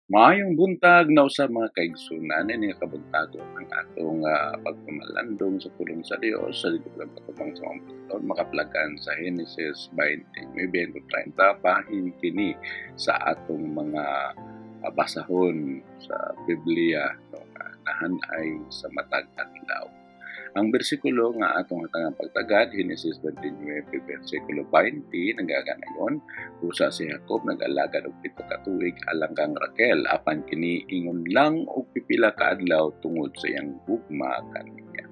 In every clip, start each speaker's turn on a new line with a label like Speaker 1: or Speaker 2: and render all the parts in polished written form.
Speaker 1: Maayong buntag na usab mga kaigsunan ini nga kabuntagon ang atong pagpamalandong sa pulong sa Dios sa libro patubang sa mga pagkaon makaplagan sa Genesis 20:30 bahin kini sa atong mga basahon sa Biblia no, nahanay sa matag adlaw. Ang bersikulo nga atong hatang pagtagad, Genesis 29, versikulo 20, nagaganayon, usa si Jacob nag-alagad og 7 ka tuig alang kang Raquel, apan kini ingon lang og pipila ka adlaw tungod sa iyang gugma kaniya.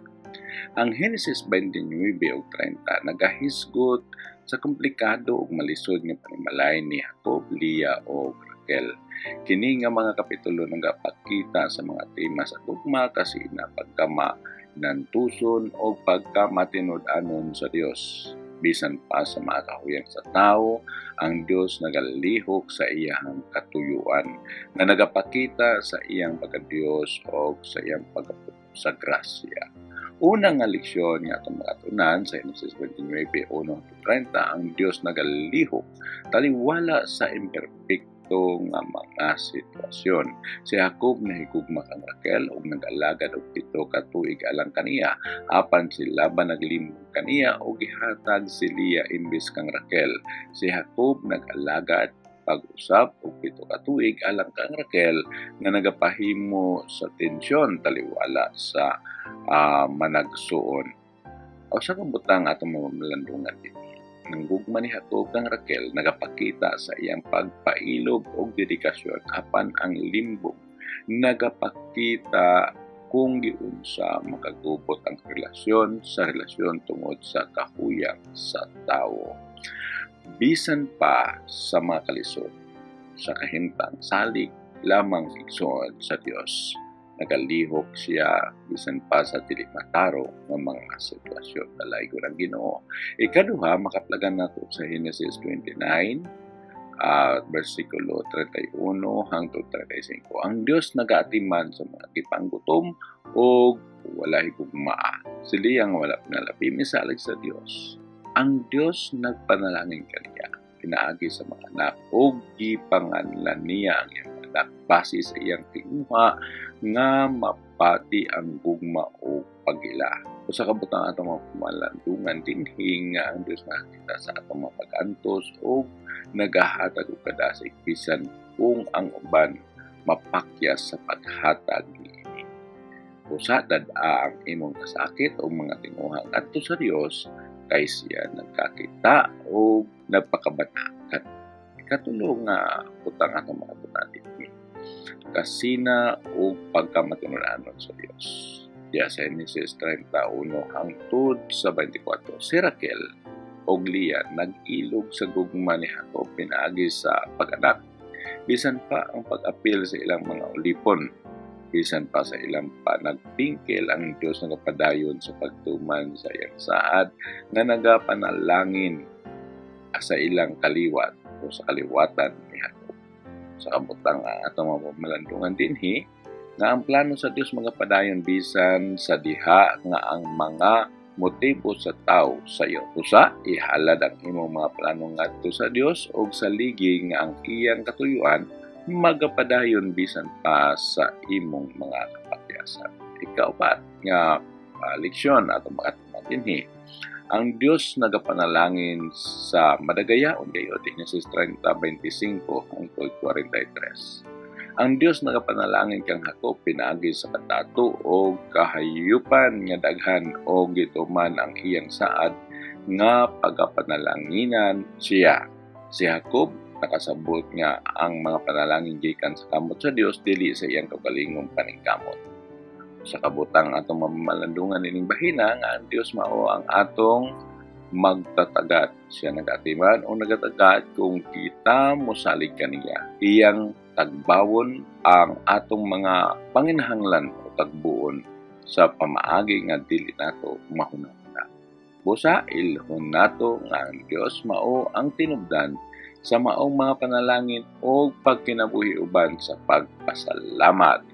Speaker 1: Ang Genesis 29 ug 30 nagahisgot sa komplikado ug malisod nga panimalay ni Jacob, Leah ug Raquel. Kini nga mga kapitulo nagapakita sa mga tema sa gugma kasi na pagkama nantuson o pagkamatinud-anon sa Dios. Bisan pa sa mga kahuyang sa tao, ang Dios nagalihok sa iyang katuyuan na nagapakita sa iyang pagka-Dios o sa iyang pagkaputo sa grasya. Unang nga leksyon nga itong makatunan sa Genesis 29:1-30, ang Dios nagalihok taliwala sa imperfecto nga mga sitwasyon. Si Jacob nahigugma kang Raquel ug nag-alagad og 7 ka tuig alang kaniya, apan si Laban naglimbong kaniya ug gihatag si Leah imbis kang Raquel. Si Jacob nag-alagad pag-usap og 7 ka tuig alang kang Raquel nga nagapahimo sa tensyon taliwala sa managsuon. O sa kabutang atong mamalandungan din. Nang gugma ni Jacob kang Raquel, nagapakita sa iyang pagpailob o dedikasyon apan ang limbong nagapakita kung giunsa makagubot ang relasyon tungod sa kahuyang sa tao. Bisan pa sa mga kalisod, sa kahimtang salig lamang igsoon sa Dios. Nagalihok siya bisan pa sa dili mataro ng mga sitwasyon dalaygo ng Ginoo. Ikaduha makaplagan nato sa Genesis 29 versikulo 31 hangtod 35. Ang Dios nagaatiman sa mga gipanggutom o wala higugma. Sili ang wala pinalapi misalig sa Dios. Ang Dios nagpanalangin kaniya pinaagi sa mga anak o gipanganlan niya ang iyang anak base sa iyang tinguha nga mapati ang gugma o pagila. O sa kabutang atong mga pamalandungan dinhi nga ang Dios nakita sa atong mga pag-antos o nagahatag og kadasig bisan kung ang uban mapakyas sa paghatag niini. Usa dad-a ang imong kasakit o mga tinguhang adto sa Dios kay siya nagkakita o nagpakabanakan. Ikatulo nga butang atong mga tunatin kasina o pagkamatinunanon sa Dios. Diya sa Genesis 31 hangtod sa 24. Si Raquel o Leah nag-ilog sa gugma ni Jacob pinaagi sa pag-anak. Bisan pa ang pag-apil sa ilang mga ulipon. Bisan pa sa ilang panagpingkil ang Diyos nagapadayon sa pagtuman sa iyang saad na nagapanalangin sa ilang kaliwat o sa kaliwatan ni Jacob. Sa kabutang atong mga malandungan dinhi nga ang plano sa Dios magapadayon bisan sa diha nga ang mga motibo sa tao sa iyo. Usa, ihalad ang imong mga plano ngadto sa Dios ug sa ligi nga ang iyang katuyuan magapadayon bisan pa sa imong mga kapatyasan. Ikaupat nga leksyon atong makatunan dinhi. Ang Dios nagapanalangin sa madagayaon kayo, Genesis 30:25 hangtod 43. Ang Dios nagapanalangin kang Jacob pinaagi sa katato o kahayupan nga daghan o gituman ang iyang saad nga pagapanalanginan siya. Si Jacob nakasabot nga ang mga panalangin gikan sa kamot sa Dios dili sa iyang kaugalingong paningkamot. Sa kabutang atong mamalandungan ining bahina nga ang Dios mao ang atong magtatagat. Siya nagatiman o nagatagat kung kita mosalig kaniya. Iyang tagbawon ang atong mga panginahanglan o tagbuon sa pamaagi nga dili nato mahunahuna. Busa ilhon nato nga ang Dios mao ang tinubdan sa maong mga panalangin o pagkinabuhi uban sa pagpasalamat.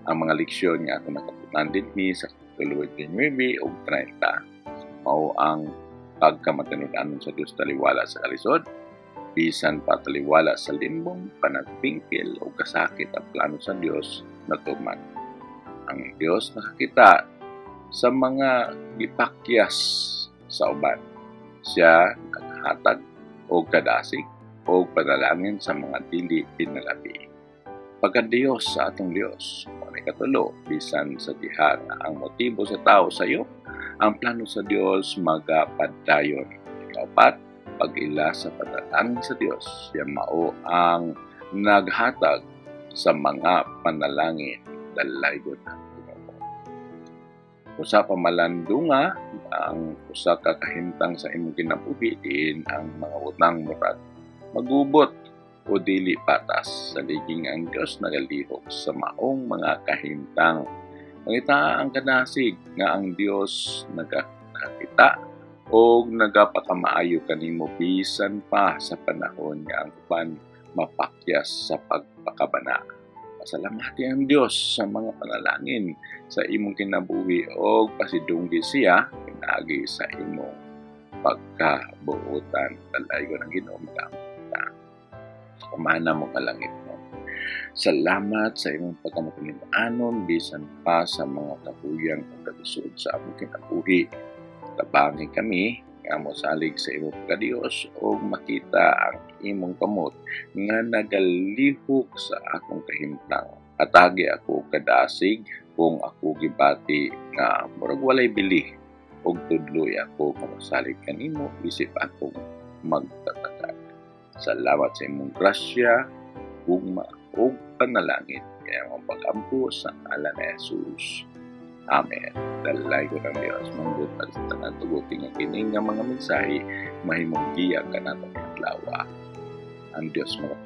Speaker 1: Ang mga leksyon nga atong nakatunan dinhi sa kapitulo 29 ug 30 mao ang pagkamatinud-anon sa Dios taliwala sa kalisod, bisan pataliwala sa limbong panagpingkil o kasakit ang plano sa Dios na tuman. Ang Dios nakakita sa mga gipakyas sa uban. Siya naghatag o kadasig o panalangin sa mga dili pinalabi. Pagka-Diyos sa atong Diyos, may katulo, bisan sa diha ang motibo sa tao sa iyo, ang plano sa Diyos magapadayon. Ikapat, pag-ila sa panalangin sa Diyos, siya mao ang naghatag sa mga panalangin dalaygon ang Ginoo. Usa pa malandunga ang usa ka kahimtang sa imong kinabuhi diin ang mga utang murag magubot o dili patas sa liging ang Dios nagalihok sa maong mga kahimtang. Mangita ang kanasig nga ang Dios nakakita o nagapakamaayo kanimo bisan pa sa panahon nga ang uban mapakyas sa pagpakabana. Pasalamati ang Dios sa mga panalangin sa imong kinabuhi o pasidunggi siya pinagi sa imong pagkabuutan. Dalaygon ang Ginoo magkamita. Kumana mo kalangit mo. Salamat sa imong pagkamatulimanon bisan pa sa mga kahuyang o kalisod sa among kinabuhi. Tabangin kami nga mosalig sa imong pagka-Dios o makita ang imong kamot nga nagalihok sa akong kahimtang. Atagi ako kadasig kung ako gibati nga murag walay bili og tudloy ako kung mosalig kanimo bisip akong magtatagad. Salamat sa imong grasya, gugma ug panalangin kaya mong pag-ampo sa ngalan ni Jesus. Amen. Dalaygon ang Dios manggut sa tanan tuguting ang kining nga mga mensahe mahimong giya kanatong adlaw. Ang Dios mga